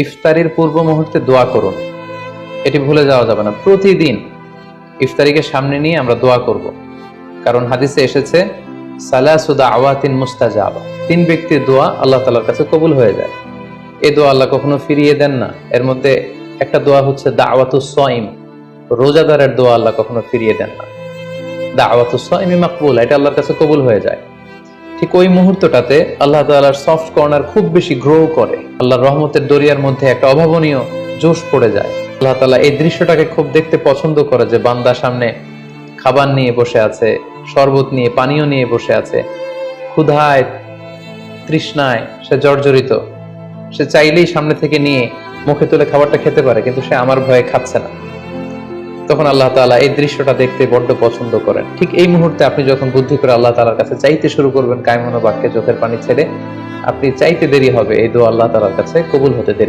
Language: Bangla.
ইফতারির পূর্ব মুহূর্তে দোয়া করুন, এটি ভুলে যাওয়া যাবে না। প্রতিদিন ইফতারিকে সামনে নিয়ে আমরা দোয়া করব, কারণ হাদিসে এসেছে সালাসু দাওয়াতিন মুস্তাজাবা, 3 ব্যক্তির দোয়া আল্লাহ তাআলার কাছে কবুল হয়ে যায়। এই দোয়া আল্লাহ কখনো ফিরিয়ে দেন না। এর মধ্যে একটা দোয়া হচ্ছে দাওয়াতুস সাইম, রোজাদারের দোয়া আল্লাহ কখনো ফিরিয়ে দেন না। দাওয়াতুস সাইমি মাকবুলা, এটা আল্লাহর কাছে কবুল হয়ে যায়। ঠিক ওই মুহূর্তটাতে আল্লাহ তাআলার সফট কর্নার খুব বেশি গ্রো করে, আল্লাহর রহমতের দরিয়ার মধ্যে একটা অভাবনীয় জোশ পড়ে যায়। আল্লাহ তাআলা এই দৃশ্যটাকে খুব দেখতে পছন্দ করে যে বান্দা সামনে খাবার নিয়ে বসে আছে, শরবত নিয়ে, পানীয় নিয়ে বসে আছে, ক্ষুধায় তৃষ্ণায় সে জর্জরিত, সে চাইলেই সামনে থেকে নিয়ে মুখে তুলে খাবারটা খেতে পারে, কিন্তু সে আমার ভয়ে খাচ্ছে না। তখন আল্লাহ তাআলা এই দৃশ্যটা দেখতে বড্ড পছন্দ করেন। ঠিক এই মুহূর্তে আপনি যখন বুদ্ধি করে আল্লাহ তাআলার কাছে চাইতে শুরু করবেন, কায়মনো বাক্যে চোখের পানি ছেড়ে, আপনি চাইতে দেরি হবে, এই দোয়া আল্লাহ তাআলার কাছে কবুল হতে দেরি